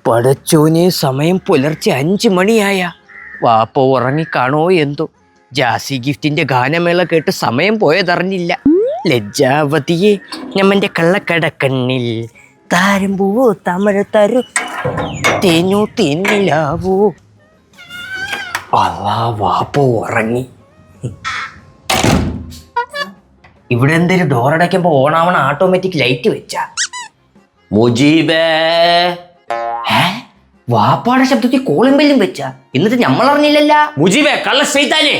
പടച്ചോനെ, സമയം പുലർച്ചെ 5 മണിയായ. വാപ്പ ഉറങ്ങിക്കാണോ എന്തോ. ജാസി ഗിഫ്റ്റിന്റെ ഗാനമേള കേട്ട് സമയം പോയതറിഞ്ഞില്ല. ലജ്ജാവതിയെ ഞമ്മന്റെ കള്ളക്കടക്കണ്ണിൽ താരം പൂവോ തമഴ തരു തേഞ്ഞു തേന്നിലാവോ. അല്ലാ, വാപ്പ ഉറങ്ങി. ഇവിടെ എന്തൊരു ഡോറടയ്ക്കുമ്പോ ഓണാവണ ഓട്ടോമാറ്റിക് ലൈറ്റ് വെച്ചാ. മുജീബേ, വാപ്പാടെ ശബ്ദത്തിൽ കോളിംഗ് ബെല്ലും വെച്ചാ. എന്നിട്ട് നമ്മൾ അറിഞ്ഞില്ലല്ല. മുജീബേ, കള്ള ശൈത്താനെ.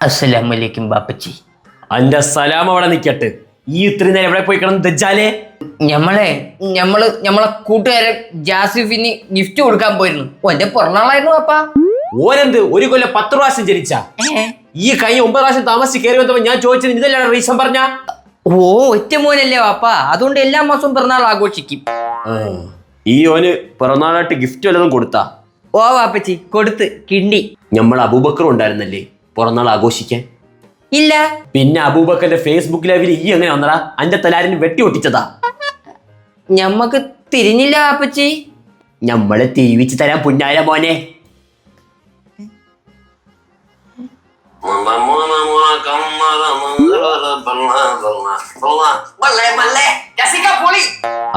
അസ്സലാമലൈക്കും ബാപ്പച്ചി. അന്റെ സലാം അവിടെ നിക്കട്ടെ. ഈ ഇത്രയും നേരം എവിടെ പോയി കിടന്ന് ദജ്ജാലേ? നമ്മളെ കൂട്ടുകാരൻ ജാസിഫിന് ഗിഫ്റ്റ് കൊടുക്കാൻ പോയിരുന്നു. ഓന്റെ പിറന്നാളായിരുന്നു പാപ്പ. ഓരെന്ത് 1 കൊല്ലം 10 പ്രാവശ്യം ജനിച്ച? ഈ കഴിഞ്ഞ 9 പ്രാവശ്യം താമസിച്ച് കയറി വന്നപ്പോ ഞാൻ ചോദിച്ചത് ഇതല്ലാണ് റീസൺ പറഞ്ഞ? ഓ, ഒറ്റ മോനല്ലേ വാപ്പ, അതുകൊണ്ട് എല്ലാ മാസവും പിറന്നാൾ ആഘോഷിക്കും. ഈ ഓന് പിറന്നാളായിട്ട് ഗിഫ്റ്റ് വല്ലതും കൊടുത്താ? ഓ വാപ്പച്ചി, കൊടുത്ത് കിണ്ടി. നമ്മൾ അബൂബക്കർ ഉണ്ടായിരുന്നല്ലേ പിറന്നാൾ ആഘോഷിക്കാൻ? ഇല്ല. പിന്നെ അബൂബക്കറിന്റെ ഫേസ്ബുക്ക് ലൈവിൽ ഈ എങ്ങനെ വന്നടാ? അന്റെ തലാരിന് വെട്ടി ഒട്ടിച്ചതാ. ഞമ്മക്ക് തിരിഞ്ഞില്ല വാപ്പച്ചി. ഞമ്മളെ തിരിവിച്ച് തരാൻ പുന്നാര മോനെ.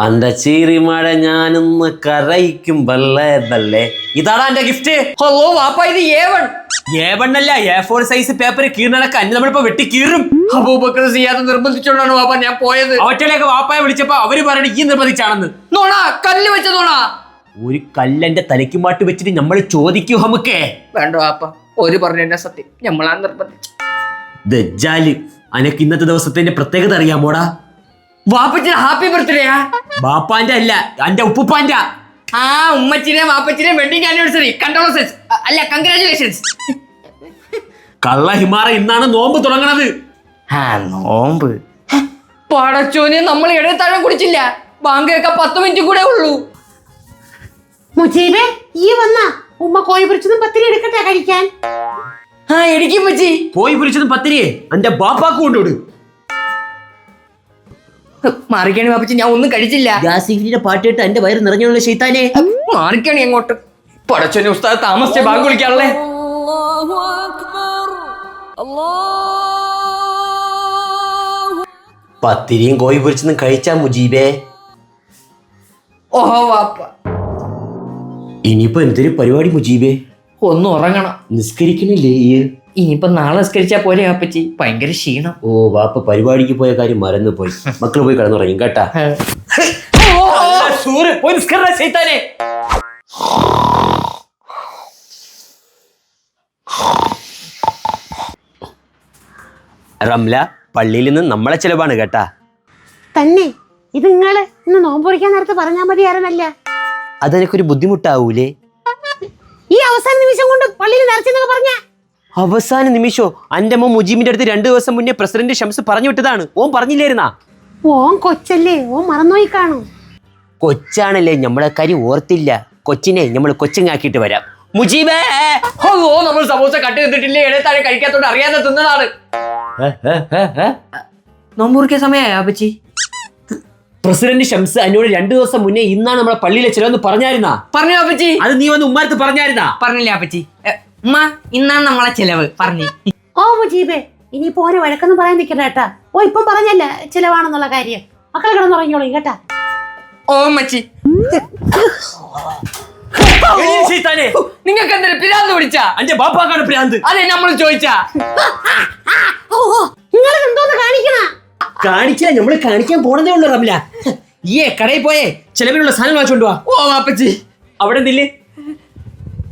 അന്ത ചീറിമഴ ഞാനൊന്ന് കരയിക്കും ബല്ലേ ബല്ലേ. ഇതാടാ എന്റെ ഗിഫ്റ്റ്. ഹലോ വാപ്പ, ഇത് A1 അല്ല, A4 സൈസ് പേപ്പർ കീറിനടക്ക അന്നെ നമ്മളിപ്പോ വെട്ടി കീറും. അബൂബക്കർ ചെയ്യാതെ നിർബന്ധിച്ചോണ്ടാണ് വാപ്പ ഞാൻ പോയത്. അവറ്റയിലേക്ക് വാപ്പായെ വിളിച്ചപ്പോ അവര് പറയണ ഈ നിർബന്ധിച്ചാണെന്ന്. നോണ, കല്ല് വെച്ച നോണ. ഒരു കല്ലന്റെ തലയ്ക്കുമാട്ട് വെച്ചിട്ട് നമ്മൾ ചോദിക്കൂ നമുക്കേ? വേണ്ട വാപ്പ, ഒരു പറഞ്ഞ സത്യം, നമ്മളാ നിർബന്ധിച്ചു. ദജ്ജാല്, അനക്ക് ഇന്നത്തെ ദിവസത്തിന്റെ പ്രത്യേകത അറിയാമോടാ? വാപ്പച്ചിന് ഹാപ്പി ബർത്ത്ഡേയാ? ബാപ്പാന്റെ അല്ല, എന്റെ ഉപ്പുപ്പാന്റെ. ആ, ഉമ്മച്ചിനെ വാപ്പച്ചിനെ വെഡിങ് ആനിവേഴ്സറി. കണ്ടോളസൻസ് അല്ല, കൺഗ്രാറ്റുലേഷൻസ്. കള്ള ഹിമാറ, ഇന്നാണ് നോമ്പ് തുടങ്ങണത്. നോമ്പ്? പടച്ചോനെ, നമ്മൾ ഇടത്താഴം കുടിച്ചില്ല. ബാങ്ക് കേൾക്കാൻ 10 മിനിറ്റ് കൂടെ ഉള്ളൂ. മുജീബേ, ഈ വന്നാ ഉമ്മ കോഴി പൊരിച്ചതും പത്തിരി എടുക്കട്ടെ കഴിക്കാൻ? എടുക്കും പച്ചി. കോഴി പൊരിച്ചതും പത്തിരിയെ എന്റെ ബാപ്പാക്ക് കൊണ്ടുവിട്. മാറിക്കാണി വാപ്പച്ചി, ഞാൻ ഒന്നും കഴിച്ചില്ല. ജാസിഫിന്റെ പാട്ടിട്ട് എന്റെ വയറ് നിറഞ്ഞുള്ള ശൈത്താനെ. മാറിക്കാണി അങ്ങോട്ട്. പടച്ചോനെ, ഉസ്താദ് താമസിച്ച ബാങ്ക് വിളിക്കാറുള്ളേ. പത്തിരിയും കോഴി പൊരിച്ചതും കഴിച്ചാ മുജീബേ? ഓഹോ വാപ്പ, ഇനിയിപ്പോ എന്തൊരു പരിപാടി മുജീബേ? ഒന്ന് ഉറങ്ങണം. നിസ്കരിക്കണില്ലേ? ഇനിയിപ്പോ നാളെ നിസ്കരിച്ചാ പോരെ വാപ്പച്ചി? ഭയങ്കര ക്ഷീണം. ഓ, വാപ്പ പരിപാടിക്ക് പോയ കാര്യം മറന്നു പോയി. മക്കള് പോയി കിടന്നുറങ്ങും കേട്ടാ. റംല, പള്ളിയിൽ നിന്ന് നമ്മളെ ചെലവാണ് കേട്ടാ. തന്നെ? ഇത് നിങ്ങള് ഇന്ന് നോമ്പ് പൊറിക്കാൻ നേരത്തെ പറഞ്ഞാ മതിയായിരുന്നല്ല? അതെനിക്കൊരു ബുദ്ധിമുട്ടാവൂലേ? ഈ അവസാന നിമിഷം കൊണ്ട് പള്ളിയിൽ നിറച്ചെന്നൊക്കെ പറഞ്ഞ? അവസാന നിമിഷോ? അന്റെ മോൻ മുജീബിന്റെ അടുത്ത് 2 ദിവസം മുന്നേ പ്രസിഡന്റ് ഷംസ് പറഞ്ഞു വിട്ടതാണ്. ഓൻ പറഞ്ഞില്ലായിരുന്നാ? ഓൻ കൊച്ചല്ലേ, ഓൻ മറന്നുപോയി കാണും. കൊച്ചാണല്ലേ, നമ്മളെ കാര്യം ഓർത്തില്ല. കൊച്ചിനെ നമ്മൾ കൊച്ചിങ്ങാക്കിയിട്ട് വരാം. മുജീബേ, നമ്മൾ സമോസ കട്ട് ചെയ്തിട്ടില്ലേ? ഇടത്താഴം കഴിക്കാത്തോണ്ട് അറിയാതെ തിന്നതാണ്. നോമ്പൂറിക്കാൻ സമയമായ അപ്പച്ചി? പ്രസിഡന്റ് ഷംസ് എന്നോട് 2 ദിവസം മുന്നേ ഇന്നാണ് നമ്മളെ പള്ളിയിലെ ചിലവെന്ന് പറഞ്ഞായിരുന്നാ? പറഞ്ഞു അപ്പച്ചി. അത് നീ വന്ന് ഉമ്മാരത്ത് പറഞ്ഞായിരുന്നാ? പറഞ്ഞില്ല അപ്പച്ചി. ഉമ്മ, ഇന്നാണ് നമ്മളെ ചെലവ് പറഞ്ഞു. ഓ മുജീബേ, ഇനി പോരെ വഴക്കൊന്നും പറയാൻ നിൽക്കണ്ട കേട്ടാ. ഓ, ഇപ്പം പറഞ്ഞല്ലേ ചിലവാണെന്നുള്ള കാര്യം. മക്കളെ കിടന്നുറങ്ങിയോളൂ കേട്ടാ. ഓ മച്ചി, നിങ്ങൾക്ക് എന്തൊരു പിരാന്ത് പിടിച്ചാ? എന്റെ ബാപ്പാക്കാണ് പിരാന്ത്. അതെ, നമ്മൾ ചോദിച്ചാ. നിങ്ങൾ എന്തോന്ന് കാണിക്കണ? കാണിച്ചാ നമ്മള് കാണിക്കാൻ പോണതേ ഉള്ളു. റംല, ഈ കടയിൽ പോയേ ചിലവിനുള്ള സാധനങ്ങൾ വാങ്ങിച്ചോണ്ട് വാ. ഓ അപ്പച്ചി, അവിടെ എന്തില്ലേ?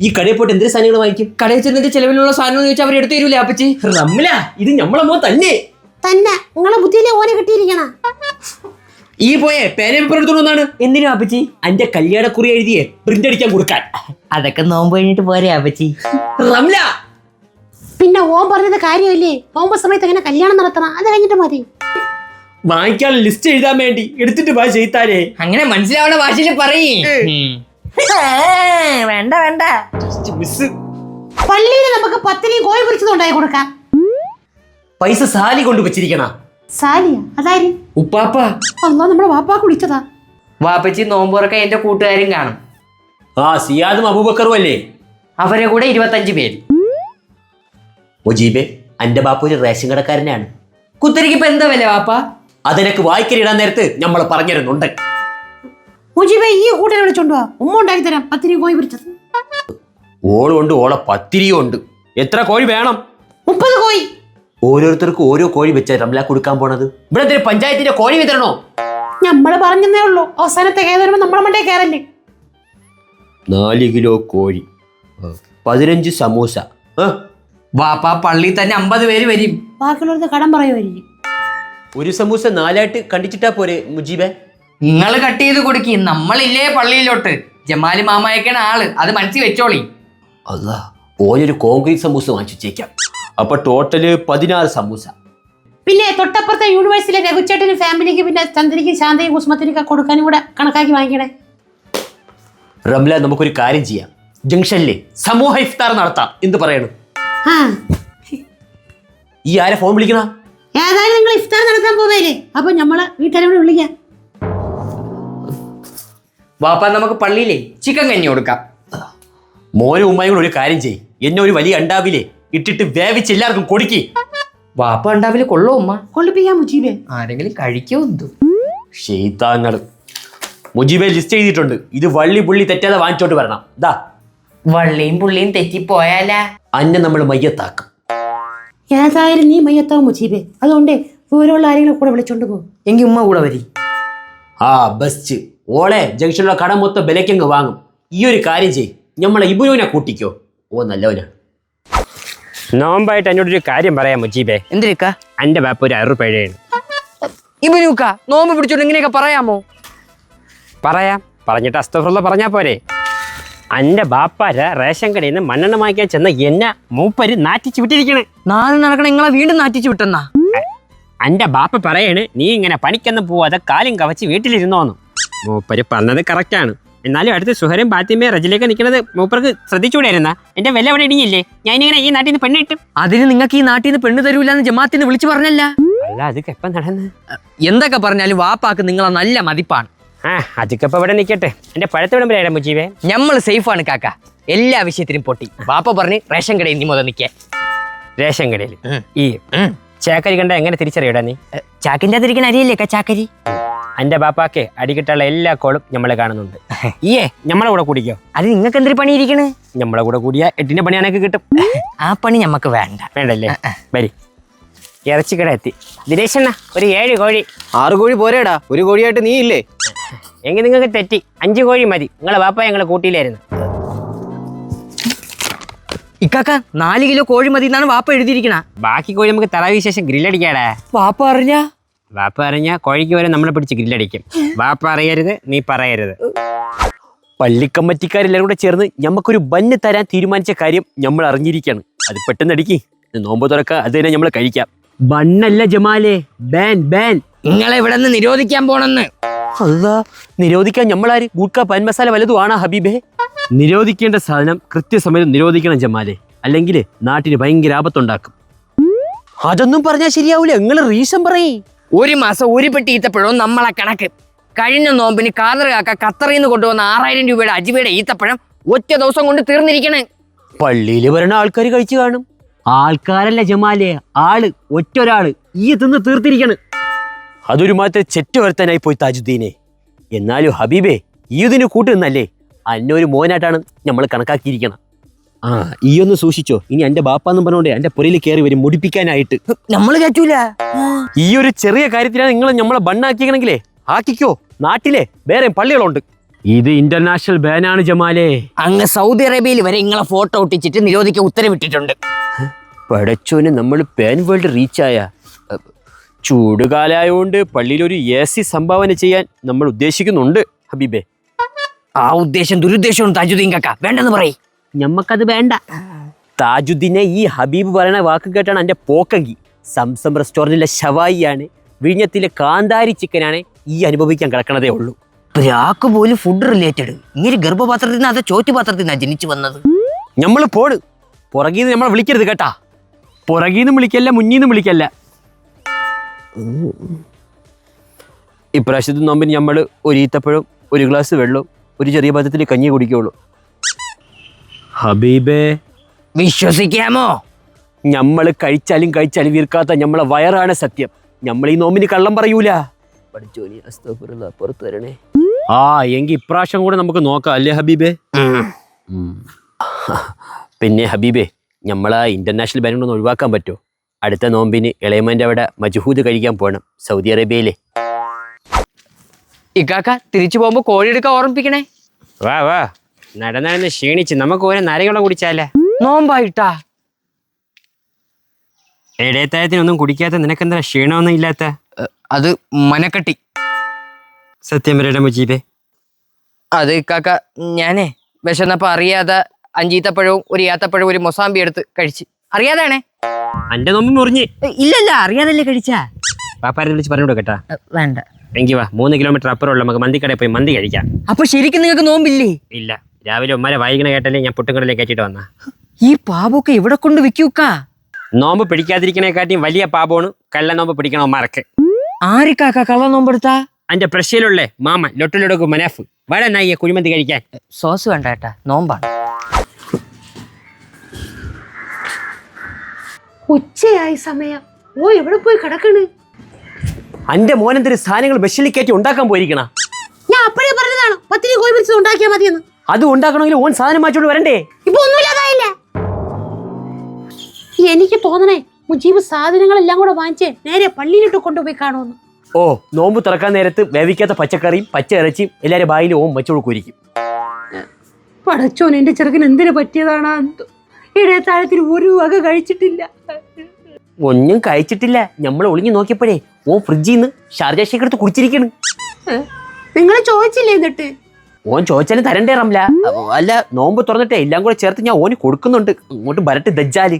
ഈ കടയിൽ പോയിട്ട് എന്തൊരു സാധനങ്ങൾ വാങ്ങിക്കും? കടയിൽ ചെന്നിട്ട് ചിലവിനുള്ള സാധനം ചോദിച്ചാൽ അവർ എടുത്തു തരൂലേ അപ്പച്ചി? റംല, ഇത് നമ്മളെ മോൻ തന്നെ. നിങ്ങളെ ബുദ്ധിയിലെ ഓനെ കിട്ടിയിരിക്കണ. ഈ പോയേ പേന പേപ്പർ എടുത്തോണ്ടാണ്. എന്തിനാ അപ്പച്ചി? എന്റെ കല്യാണക്കുറി എഴുതിയേ പ്രിന്റ് അടിക്കാൻ കൊടുക്കാൻ. അതൊക്കെ നോമ്പ് കഴിഞ്ഞിട്ട് പോരെ അപ്പച്ചി? റംല, പിന്നെ ഓൻ പറഞ്ഞത് കാര്യമല്ലേ? നോമ്പ് സമയത്ത് എങ്ങനെ കല്യാണം നടത്തണം, അത് കഴിഞ്ഞിട്ട് മതി. വാങ്ങിക്കാൻ ലിസ്റ്റ് എഴുതാൻ വേണ്ടി എടുത്തിട്ട് വാ ചെയ്താലേ. അങ്ങനെ മനസ്സിലാവണ ഭാഷയിൽ പറയേ. വേണ്ട വേണ്ട, മിസ്. പള്ളിയിൽ നമുക്ക് പത്തിരിയും കോഴി പൊരിച്ചതും ഉണ്ടായി കൊടുക്കാം. പൈസ സാലി കൊണ്ട് വെച്ചിരിക്കണ. സാലിയ? അതാരും ഉപ്പാപ്പ. അല്ലോ, നമ്മുടെ വാപ്പാക്ക് വിളിച്ചതാ. വാപ്പച്ചി നോമ്പുറക്ക എന്റെ കൂട്ടുകാരും കാണും. ആ സിയാദും അബൂബക്കറും അല്ലേ? അവരെ കൂടെ 25 പേര്. മുജീബെ, അന്റെ ബാപ്പ ഒരു റേഷൻ കടക്കാരനാണ്. കുത്തരിക്ക് ഇപ്പൊ എന്താ വില വാപ്പ? അതെനക്ക് വായിക്കരിടാൻ നേരത്ത് നമ്മൾ പറഞ്ഞിരുന്നുണ്ട്. മുജീബെ ഈ കൂട്ടരെ വിളിച്ചോണ്ട് വാ, ഉമ്മ ഉണ്ടാക്കി തരാം. 10 രൂപ കോഴി പിടിച്ചത്. ഓളുണ്ട്, ഓളെ പത്തിരിയും ഉണ്ട്. എത്ര കോഴി വേണം? 30 കോഴി. ഓരോരുത്തർക്കും ഓരോ കോഴി വെച്ച റംല കൊടുക്കാൻ പോണത്. ഇവിടെ പഞ്ചായത്തിന്റെ കോഴി വിതരണോ? നമ്മള് പറഞ്ഞേ ഉള്ളൂ, അവസാനത്തെ കയറുമ്പോ നമ്മളെ മണ്ടേ കയറല്ലേ. 4 കിലോ കോഴി, 15 സമൂസ. വാപ്പ പള്ളി തന്നെ 50 പേര് വരും. ബാക്കിയുള്ളവർക്ക് കടം പറയുമായിരിക്കും. ഒരു സമൂസ 4ആയിട്ട് കണ്ടിച്ചിട്ടാ പോരെ മുജീബെ? നിങ്ങൾ കട്ട് ചെയ്ത് കൊടുക്കി, നമ്മളില്ലേ പള്ളിയിലോട്ട്. ജമാല് മാമായൊക്കെയാണ് ആള്, അത് മനസ്സിൽ വെച്ചോളി. അല്ലാ, ഓനൊരു കോൺക്രീറ്റ് സമൂസ വാങ്ങിച്ചേക്കാം. അപ്പൊ ടോട്ടല് 16 സമൂസ. പിന്നെ തൊട്ടപ്പുറത്തെ യൂണിവേഴ്സിലെ രഘുച്ചേട്ടനും ഫാമിലിക്ക്, പിന്നെ ചന്ദ്രയ്ക്കും ശാന്തയും കുസുമത്തിനൊക്കെ കൊടുക്കാനും കൂടെ കണക്കാക്കി വാങ്ങിക്കണേ. റംല, നമുക്കൊരു കാര്യം ചെയ്യാം. ജംഗ്ഷനിലെ സമൂഹ ഇഫ്താർ നടത്താം. എന്ത് പറയണം? ഈ ആരെ ഫോൺ വിളിക്കണ? ഏതായാലും നിങ്ങൾ ഇഫ്താർ നടത്താൻ പോവേലേ, അപ്പൊ നമ്മളെ വീട്ടുകാരോട് വിളിക്കാം. വാപ്പ നമുക്ക് പള്ളിയിലെ ചിക്കൻ കഞ്ഞി കൊടുക്കാം. മോനും ഉമ്മയും കൂടെ ഒരു കാര്യം ചെയ്യ്. എന്നെ ഒരു വലിയ അണ്ടാവിലെ ഇട്ടിട്ട് വേവിച്ച് എല്ലാവർക്കും കൊടുക്കി. വാപ്പ ഉണ്ടാവില്ല കൊള്ളോ ഉമ്മ? കൊള്ളിപ്പിക്കാൻ മുജീബെ. ആരെങ്കിലും കഴിക്കോ എന്തോ? ഷെയ്ത്താങ്ങൾ. മുജീബെ ലിസ്റ്റ് ചെയ്തിട്ടുണ്ട്. ഇത് വള്ളി പുള്ളി തെറ്റാതെ വാങ്ങിച്ചോട്ട് വരണം. ദാ വള്ളിയും പുള്ളിയും തെറ്റിപ്പോയാലാ അന്നെ നമ്മൾ മയ്യത്താക്കും. ഏതായാലും നീ മയ്യത്താവും മുജീബെ, അതുകൊണ്ട് വിവരമുള്ള ആരെങ്കിലും കൂടെ വിളിച്ചോണ്ട് പോകും. എങ്കിൽ ഉമ്മ കൂടെ വരി. ആ ബസ് ഓളെ ജംഗ്ഷനിലുള്ള കട മൊത്തം വിലക്കങ്ങ് വാങ്ങും. ഈ ഒരു കാര്യം ചെയ്യ്, നമ്മളെ ഇബുനുവിനെ കൂട്ടിക്കോ. ഓ നല്ലവനാ. നോമ്പായിട്ട് എന്നോടൊരു കാര്യം പറയാം മുജീബെ. എന്തിനാ? എന്റെ ബാപ്പ ഒരു 6 പിഴയാണ്. ഇബനൂക്ക നോമ്പ് പിടിച്ചോണ്ട് ഇങ്ങനെയൊക്കെ പറയാമോ? പറയാം, പറഞ്ഞിട്ട് അസ്തഫറുള്ള പറഞ്ഞാ പോരെ. എന്റെ ബാപ്പാര റേഷൻ കടയിൽ നിന്ന് മണ്ണെണ്ണ വാങ്ങിക്കാൻ ചെന്ന എന്നെ മൂപ്പര് നാറ്റിച്ച് വിട്ടിരിക്കണ്. നാളെ നടക്കണ നിങ്ങളെ വീണ്ടും നാറ്റിച്ചു വിട്ടെന്നാ? എന്റെ ബാപ്പ പറയണ്, നീ ഇങ്ങനെ പണിക്കൊന്നും പോവാതെ കാലും കവച്ച് വീട്ടിലിരുന്നോന്നു. മൂപ്പര് പറഞ്ഞത് കറക്റ്റാണ്. എന്നാലും അടുത്ത് സുഹരും ബാത്തിമയും റജിലേക്ക് നിൽക്കുന്നത് മൂപ്പർക്ക് ശ്രദ്ധിച്ചുകൂടായിരുന്ന? എന്റെ വില അവിടെ ഇടിഞ്ഞില്ലേ? ഞാൻ ഇങ്ങനെ ഈ നാട്ടിൽ നിന്ന് പെണ്ണ് കിട്ടും. അതിന് നിങ്ങൾക്ക് ഈ നാട്ടിൽ നിന്ന് പെണ്ണ് തരൂലെന്ന് ജമാഅത്തിന് വിളിച്ചു പറഞ്ഞല്ല? അല്ല, അതൊക്കെ എപ്പം നടന്ന്? എന്തൊക്കെ പറഞ്ഞാലും വാപ്പാക്ക് നിങ്ങളെ നല്ല മതിപ്പാണ്. അതൊക്കെ ഇപ്പൊ ഇവിടെ നിൽക്കട്ടെ. എന്റെ പഴത്തെ വിളമ്പരാ മുജീബേ. ഞമ്മള് സേഫാണ് കാക്ക, എല്ലാ വിഷയത്തിനും പൊട്ടി. വാപ്പ പറഞ്ഞ് റേഷൻ കടയിൽ നീ മുതൽ നിൽക്കാൻ. റേഷൻ കടയിൽ ഈ ചാക്കരി കണ്ട എങ്ങനെ തിരിച്ചറിയടാ നീ? ചാക്കിന്റെ അതിരിക്കണ അരിയല്ലേ ചാക്കരി? എന്റെ ബാപ്പാക്ക് അടികിട്ടുള്ള എല്ലാ കോളും നമ്മളെ കാണുന്നുണ്ട്. നമ്മളെ കൂടെ കൂടിക്കോ. അത് നിങ്ങൾക്ക് എന്തൊരു പണി ഇരിക്കണ്? നമ്മളെ കൂടെ കൂടിയ 8ന്റെ പണിയാണൊക്കെ കിട്ടും. ആ പണി ഞമ്മക്ക് വേണ്ട. വേണ്ടല്ലേ? വരി, ഇറച്ചിക്കട എത്തി. ദിനേശണ്ണ, ഒരു 7 കോഴി. 6 കോഴി പോരേടാ, ഒരു കോഴിയായിട്ട് നീ ഇല്ലേ? എങ്കിൽ നിങ്ങൾക്ക് തെറ്റി. 5 കോഴി മതി. നിങ്ങളെ ബാപ്പ ഞങ്ങളെ കൂട്ടിയിലായിരുന്നു. ഇക്കാക്ക 4 കിലോ കോഴി മതി എന്നാണ് വാപ്പ എഴുതിയിരിക്കണ. ബാക്കി കോഴി നമുക്ക് തറാവി ശേഷം ഗ്രില്ലടിക്കാടാ. വാപ്പ അറിഞ്ഞ കോഴിക്ക് വരെ നമ്മളെ പിടിച്ച് ഗ്രില്ലടിക്കും. വാപ്പ അറിയരുത്, നീ പറയരുത്. പള്ളിക്കമ്മറ്റിക്കാരെല്ലാരും കൂടെ ചേർന്ന് ഞമ്മക്കൊരു ബന്ന് തരാൻ തീരുമാനിച്ച കാര്യം നമ്മൾ അറിഞ്ഞിരിക്കുകയാണ്. അത് പെട്ടെന്ന് അടിക്കി. നോമ്പ് തുറക്ക, അത് തന്നെ നമ്മൾ കഴിക്കാം. ബണ്ണല്ല ജമാലേ, ബാൻ ബാൻ. നിങ്ങളെ ഇവിടെ നിന്ന് നിരോധിക്കാൻ പോണെന്ന്. അല്ലാ, നിരോധിക്കാൻ നമ്മളാര്? ഗുഡ്ക പാൻ മസാല വലതും ആണാ ഹബീബേ? നിരോധിക്കേണ്ട സാധനം കൃത്യസമയത്ത് നിരോധിക്കണം ജമാലേ, അല്ലെങ്കിൽ നാട്ടിന് ഭയങ്കര ആപത്തുണ്ടാക്കും. അതൊന്നും പറഞ്ഞാൽ ശരിയാവൂല. നിങ്ങൾ റീസൺ പറയേ. 1 മാസം 1 പെട്ടി ഈത്തപ്പഴവും നമ്മളെ കണക്ക്. കഴിഞ്ഞ നോമ്പിന് കാതർ കാക്ക ഖത്തറിൽ നിന്ന് കൊണ്ടുവന്ന 6000 രൂപയുടെ അജിബയുടെ ഈത്തപ്പഴം ഒറ്റ ദിവസം കൊണ്ട് തീർന്നിരിക്കണേ. പള്ളിയിൽ വരുന്ന ആൾക്കാർ കഴിച്ചു കാണും. ആൾക്കാരല്ല ജമാലേ, ആള് ഒറ്റൊരാള് ഈ തിന്ന് തീർത്തിരിക്കണ്. അതൊരു മാറ്റം ചെറ്റ വരുത്താനായി പോയി താജുദ്ദീനെ. എന്നാലും ഹബീബേ, ഈ ഇതിന് കൂട്ടുന്നല്ലേ? അന്നൊരു മോനായിട്ടാണ് നമ്മൾ കണക്കാക്കിയിരിക്കണം. ഈ ഒന്ന് സൂക്ഷിച്ചോ. ഇനി എന്റെ ബാപ്പാന്നും പറഞ്ഞോണ്ട് എന്റെ പുരയിൽ കയറി വരും മുടിപ്പിക്കാനായിട്ട്. നമ്മൾ കേറ്റൂല. ഈ ഒരു ചെറിയ കാര്യത്തിലാണ് നിങ്ങൾ നമ്മളെ ബണ്ണാക്കിക്കണെങ്കിലേ ആക്കിക്കോ. നാട്ടിലെ വേറെ പള്ളികളുണ്ട്. ഇത് ഇന്റർനാഷണൽ ബാനാണ് ജമാലേ. അങ്ങ് സൗദി അറേബ്യയിൽ വരെ നിങ്ങളെ ഫോട്ടോ ഒട്ടിച്ചിട്ട് നിരോധിക്കാൻ ഉത്തരവിട്ടിട്ടുണ്ട്. പടച്ചോന്, നമ്മൾ പാൻ വേൾഡ് റീച്ചായ. ചൂടുകാലായോണ്ട് പള്ളിയിൽ ഒരു AC സംഭാവന ചെയ്യാൻ നമ്മൾ ഉദ്ദേശിക്കുന്നുണ്ട് ഹബീബേ. ആ ഉദ്ദേശം ദുരുദ്ദേശവും താജുദ്ദീൻ കാക്ക വേണ്ടെന്ന് പറയും. ഞമ്മക്കത് വേണ്ട. താജുദ്ദീനെ ഈ ഹബീബ് പറയണ വാക്ക് കേട്ടാണ് എന്റെ പോക്കങ്കി. സംസം റെസ്റ്റോറന്റിലെ ഷവായിയാണ്, വിഴിഞ്ഞത്തിലെ കാന്താരി ചിക്കനാണ് ഈ അനുഭവിക്കാൻ കിടക്കണതേ ഉള്ളൂ. ഒരാൾക്ക് പോലും ഫുഡ് റിലേറ്റഡ്. ഇങ്ങനെ ഗർഭപാത്രത്തിൽ നിന്ന് അതോ ചോറ്റുപാത്രത്തിൽ നിന്നാണ് ജനിച്ചു വന്നത്. നമ്മൾ പോണ്. പുറകീന്ന് നമ്മളെ വിളിക്കരുത് കേട്ടാ. പുറകീന്നും വിളിക്കല്ല, മുന്നീന്നും വിളിക്കല്ല. ഇപ്രാവശ്യത്തെ നോമ്പിന് നമ്മൾ 1 ഈത്തപ്പഴവും 1 ഗ്ലാസ് വെള്ളവും ഒരു ചെറിയ പാത്രത്തിൽ കഞ്ഞി കുടിക്കുള്ളൂ. ഹബീബേ, വിശ്വസിക്കാമോ? നമ്മൾ കഴിച്ചാലും വീർക്കാത്ത നമ്മളെ വയറാണ് സത്യം. നമ്മൾ ഈ നോമ്പിന് കള്ളം പറയൂല. പഠിച്ചോനി അസ്തഗ്ഫിറുല്ലാ, പുറത്തു തരണേ. ആ എങ്കിൽ ഇപ്രാവശ്യം കൂടെ നമുക്ക് നോക്കാം അല്ലേ ഹബീബേ? പിന്നെ ഹബീബേ, നമ്മളാ ഇന്റർനാഷണൽ ബാങ്ക് ഒന്ന് ഒഴിവാക്കാൻ പറ്റുമോ? അടുത്ത നോമ്പിന് ഇളയമൻ്റെ അവിടെ മജ്ഹൂദ് കഴിക്കാൻ പോകണം, സൗദി അറേബ്യയിലെ. ഇക്കാക്ക തിരിച്ചു പോകുമ്പോ കോഴി എടുക്കാൻ ഓർമ്മിപ്പിക്കണേ. വാ വാ, നടന്ന് ക്ഷീണിച്ച് നമുക്ക് ഓരോ നാരങ്ങളും കുടിച്ചാലേ. നോമ്പായിട്ടാ? ഇടയത്തായത്തിനൊന്നും കുടിക്കാത്ത നിനക്കെന്താ ക്ഷീണമൊന്നും ഇല്ലാത്ത? അത് മനക്കെട്ടി. സത്യം പറയട്ടെ മുജീബേ, അത് ഇക്കാക്ക ഞാനേ വിശന്നപ്പോ അറിയാതെ 5 ഈത്തപ്പഴവും ഒരു ഏത്തപ്പഴവും ഒരു മൊസാമ്പി എടുത്ത് കഴിച്ച്. അറിയാതാണേ. അന്റെ നോമ്പ് മുറിഞ്ഞ്. ഇല്ലല്ല, അറിയാതല്ലേ കഴിച്ചാ. പാപ്പാരെ വിളിച്ച് പറഞ്ഞു കേട്ടാ. വേണ്ട. എങ്കി വാ, 3 കിലോമീറ്റർ അപ്പുറമുള്ള നമുക്ക് മന്തിക്കടയിൽ പോയി മന്തി കഴിക്കാം. അപ്പൊ ശരിക്കും നിങ്ങൾക്ക് നോമ്പില്ലേ? ഇല്ല, രാവിലെ ഉമ്മാരെ വായിക്കണ കേട്ടല്ലേ ഞാൻ പുട്ടുകടലിൽ കയറ്റിട്ട് വന്ന. ഈ പാപൊക്കെ ഇവിടെ കൊണ്ട് വിൽക്കൂക്കാ. നോമ്പ് പിടിക്കാതിരിക്കണേക്കാട്ടിയും വലിയ പാപമാണ് കള്ള നോമ്പ് പിടിക്കണോ മറക്ക്. ആരിക്കാക്ക കള്ള നോമ്പെടുത്താ? അന്റെ പ്രശ്യയിലുള്ളേ മാമ ലൊട്ടിലൊടുക്കും മനാഫ് വട നായിയെ കുഴിമന്തി കഴിക്കാൻ. സോസ് വേണ്ട ഏട്ടാ, നോമ്പാണ്. ഉച്ചയായി സമയം. ഓ എവിടെ പോയി കിടക്കണ്? അന്റെ മോനെന്തൊരു സാധനങ്ങൾ ബസ്സിൽ കയറ്റി ഉണ്ടാക്കാൻ പോയിരിക്കണ. ഞാൻ അപ്പഴേ പറഞ്ഞതാണ് പത്തിരി കോഴി പിടിച്ചത് ഉണ്ടാക്കിയാ മതിയെന്ന്. അത് ഉണ്ടാക്കണമെങ്കിൽ ഓൻ സാധനം മാറ്റോണ്ട് വരണ്ടേ? ഇപ്പൊ ഒന്നുമില്ലാതായില്ല. എനിക്ക് തോന്നണേ മുജീബ് സാധനങ്ങളെല്ലാം കൂടെ വാങ്ങിച്ച് നേരെ പള്ളിയിലിട്ട് കൊണ്ടുപോയി കാണുമെന്ന്. ഓ, നോമ്പ് തുറക്കാൻ നേരത്ത് വേവിക്കാത്ത പച്ചക്കറിയും പച്ച ഇറച്ചിയും എല്ലാരും ബായിലും ഓം വെച്ചോടുക്കൂരിക്കും. പടച്ചോൻ എന്റെ ചെറുക്കൻ എന്തിനു പറ്റിയതാണ്? ഇടയത്താഴത്തിൽ ഒരു വക കഴിച്ചിട്ടില്ല. ഒന്നും കഴിച്ചിട്ടില്ല. നമ്മൾ ഒളിഞ്ഞു നോക്കിയപ്പോഴേ ഓൻ ഫ്രിഡ്ജിൽ നിന്ന് ഷാർജ ഷേക്ക് എടുത്ത് കുടിച്ചിരിക്കണ്. നിങ്ങൾ ചോദിച്ചില്ലേ എന്നിട്ട്? ഓൻ ചോദിച്ചാലും തരണ്ടേ റംല? അല്ല, നോമ്പ് തുറന്നിട്ടേ എല്ലാം കൂടെ ചേർത്ത് ഞാൻ ഓന് കൊടുക്കുന്നുണ്ട്. അങ്ങോട്ട് വരട്ട് ദജ്ജാല്.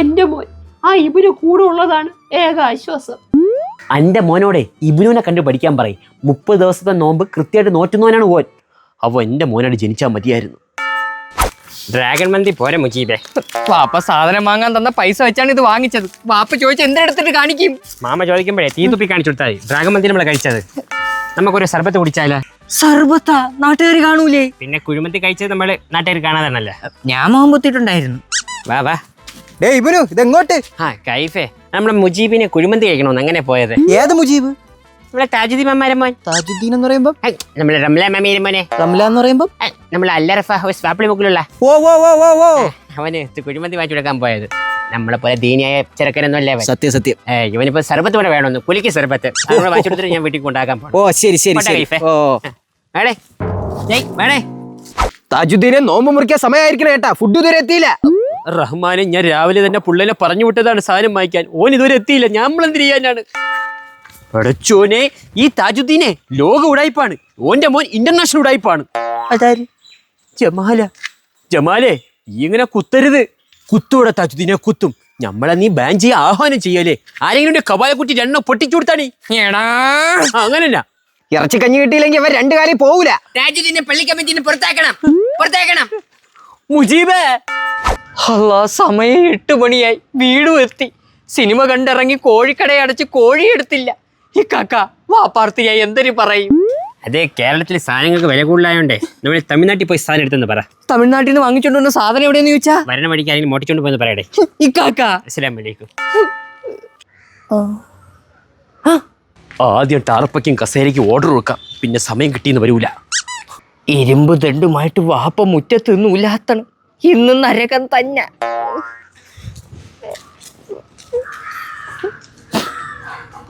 എന്റെ മോൻ ആ ഇവര് കൂടെ ഉള്ളതാണ് ഏക ആശ്വാസം. അന്റെ മോനോടെ ഇബിനുവിനെ കണ്ടു പഠിക്കാൻ പറയും. 30 ദിവസത്തെ നോമ്പ് കൃത്യമായിട്ട് നോറ്റുന്നവനാണ് ഓൻ. അവ എന്റെ മോനോട് ജനിച്ചാൽ മതിയായിരുന്നു. ഡ്രാഗൺ മന്തി പോരെ മുജീബേ. വാപ്പ സാധനം വാങ്ങാൻ തന്ന പൈസ വെച്ചാണ് ഇത് വാങ്ങിച്ചത്. വാപ്പ ചോദിച്ച എന്തെടുത്തിട്ട് കാണിക്കും? മാമ ചോദിക്കുമ്പോഴേ തീ തുപ്പി കാണിച്ചു കൊടുത്താൽ മതി. ഡ്രാഗൺ മന്തി നമ്മളെ കഴിച്ചത്. നമുക്കൊരു സർബത്ത് കുടിച്ചാലോ? സർബത്താ? നാട്ടുകാർ കാണൂലേ? പിന്നെ കുഴിമന്തി കഴിച്ചത് നമ്മള് നാട്ടുകാർ കാണാതാണല്ലേ. ഞാൻ മോമ്പത്തിട്ടുണ്ടായിരുന്നു. വാ വാ. ഡേ ഇബനു ഇതെങ്ങോട്ട്? ആ കൈഫേ, നമ്മുടെ മുജീബിനെ കുഴിമന്തി കഴിക്കണമെന്ന് അങ്ങനെ പോയത്. ഏത് മുജീബ്? നമ്മളെ താജുദ്ദീൻ മമ്മാരെ മോൻ. താജുദ്ദീൻ എന്ന് പറയുമ്പോ നമ്മളെ റംല മമ്മീരെ മോനെ. റംല എന്ന് പറയുമ്പോ നമ്മളെ അല്ലറഫ ഹൗസ് വാപ്പിളി മുക്കിലുള്ള ഓ ഓ ഓ ഓ ഓ അവന് കുഴിമന്തി വാങ്ങിച്ചു കൊടുക്കാൻ പോയത്. നമ്മളെ പോലെ ദീനിയായ ചെറുക്കനൊന്നും അല്ലേ അവൻ. സത്യം സത്യം. ഇവനിപ്പോ സർബത്ത് കൂടെ വേണമെന്ന് കുലിക്ക് സർബത്ത് അങ്ങനെ വാങ്ങിച്ചു കൊടുത്തിട്ട് ഞാൻ വീട്ടിൽ കൊണ്ടാക്കാൻ പോകും. ഓ ശരി ശരി ശരി. ഓ വേണേ വേണേ. താജുദ്ദീനെ നോമ്പ് മുറിക്കാൻ സമയമായിരിക്കണ കേട്ടാ. ഫുഡ് ഇതുവരെ എത്തിയില്ല. റഹ്മാനെ, ഞാൻ രാവിലെ തന്നെ പുള്ളിനെ പറഞ്ഞു വിട്ടതാണ് സാധനം വാങ്ങിക്കാൻ. ഓൻ ഇതുവരെ എത്തിയില്ല. നമ്മളെന്ത് ചെയ്യാനാണ്? പഠിച്ചോനെ, ഈ താജുദ്ദീനെ ലോക ഉടായിപ്പാണ്. ഓന്റെ മോൻ ഇന്റർനാഷണൽ ഉടായിപ്പാണ്. അതാര്? ജമാലെ ഈ ഇങ്ങനെ കുത്തരുത്. കുത്തൂടെ താജുദ്ദീനെ കുത്തും. നമ്മളെ നീ ബാൻ ചെയ്യാൻ ആഹ്വാനം ചെയ്യല്ലേ? ആരെങ്കിലും കപാലക്കുട്ടി 2 പൊട്ടിച്ചു കൊടുത്താണീ. അങ്ങനല്ല, ഇറച്ചി കഞ്ഞി കിട്ടിയില്ലെങ്കിൽ അവർ 2 കാലം പോകൂല. രാജുദിനെ പള്ളി കമ്മിറ്റിന് പുറത്താക്കണം. മുജീബേ, അല്ലാ, സമയം 8 മണിയായി. വീടും എത്തി. സിനിമ കണ്ടിറങ്ങി കോഴിക്കട അടച്ച് കോഴി എടുത്തില്ല. ഈ കാക്ക വാപ്പാർത്തിയായി എന്തൊരു പറയും? അതെ, കേരളത്തിലെ സാധനങ്ങൾക്ക് വില കൂടുതലായോണ്ടേ നമ്മൾ തമിഴ്നാട്ടിൽ പോയി സാധനം എടുത്തെന്ന് പറ. തമിഴ്നാട്ടിൽ നിന്ന് വാങ്ങിച്ചോണ്ട് വന്ന സാധനം എവിടെയെന്ന് ചോദിച്ചാ വരണ വഴിക്ക് ആരെങ്കിലും മോട്ടിച്ചോണ്ട് പോയെന്ന് പറയടേ. ഈ കാക്ക അസ്സലാമു അലൈക്കും. ആദ്യം ടാർപ്പയ്ക്കും കസേരയ്ക്കും ഓർഡർ കൊടുക്കാം. പിന്നെ സമയം കിട്ടിയെന്ന് വരൂല. ഇരുമ്പ് ദണ്ടുമായിട്ട് വാപ്പ മുറ്റത്ത് നൂലാത്തണം. ഇന്ന് നരകം തന്നെ.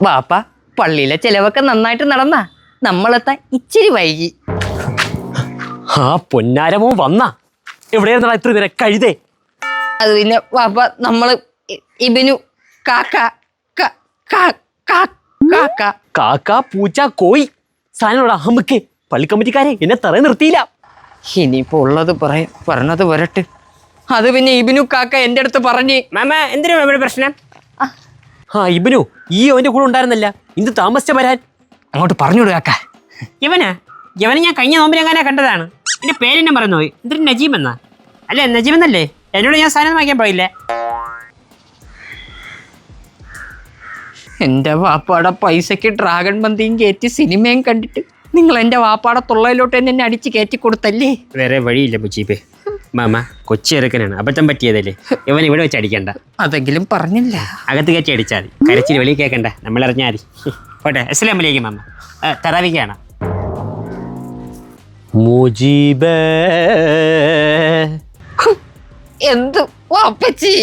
വാപ്പ പള്ളിയിലെ ചെലവൊക്കെ നന്നായിട്ട് നടന്ന നമ്മളെത്താൻ ഇച്ചിരി വൈകി. ആ പൊന്നാരമോ വന്ന എവിടെയായിരുന്നാ ഇത്ര നേരം കഴുതേ? അത് പിന്നെ വാപ്പ നമ്മള് ഇബിനു കാക്ക കാക്ക കാക്ക പൂച്ച കോയി സാധനോട് അഹമ്മക്ക് പള്ളി കമ്മിറ്റിക്കാരെ എന്നെ തറ നിർത്തിയില്ല. ഇനിയിപ്പോ ഉള്ളത് പറഞ്ഞത് വരട്ടെ. അത് പിന്നെ ഇബിനു കാക്ക എന്റെ അടുത്ത് പറഞ്ഞ് മാമ എന്തിനാ ഇവിടെ പ്രശ്നം? ആ ഇബിനു, ഈ അവന്റെ കൂടെ ഉണ്ടായിരുന്നല്ല, ഇന്ന് താമസിച്ച വരാൻ. അങ്ങോട്ട് പറഞ്ഞോട് കാക്ക. ഇവനെ ഞാൻ കഴിഞ്ഞ നോമ്പിനെങ്ങാനാ കണ്ടതാണ്. എന്റെ പേരെന്നെ മറന്നുപോയി. എന്തൊരു നജീബ് എന്നാ? അല്ലേ നജീബ് എന്നല്ലേ? എന്നോട് ഞാൻ സാധനം വാങ്ങിക്കാൻ പോയില്ലേ? എന്റെ വാപ്പാടെ പൈസക്ക് ഡ്രാഗൺ മന്തിയും കയറ്റി സിനിമയും കണ്ടിട്ട് നിങ്ങൾ എൻ്റെ വാപ്പാടെ തൊള്ളയിലോട്ട് എന്നെ അടിച്ച് കയറ്റി കൊടുത്തല്ലേ. വേറെ വഴിയില്ല മുജീബേ. മാമ കൊച്ചി ഇറക്കനാണ്, അബദ്ധം പറ്റിയതല്ലേ. ഇവൻ ഇവിടെ വെച്ച് അടിക്കണ്ട, അതെങ്കിലും പറഞ്ഞില്ല. അകത്ത് കയറ്റി അടിച്ചാൽ മതി. കരച്ചിൽ വെളിയിൽ കേൾക്കണ്ട, നമ്മൾ അറിഞ്ഞാൽ മതി. പോട്ടെ. അസ്സലാമു അലൈക്കും മാമ. തറാവിക്കാണ് മുജീബേ. എന്ത് വാപ്പച്ചി.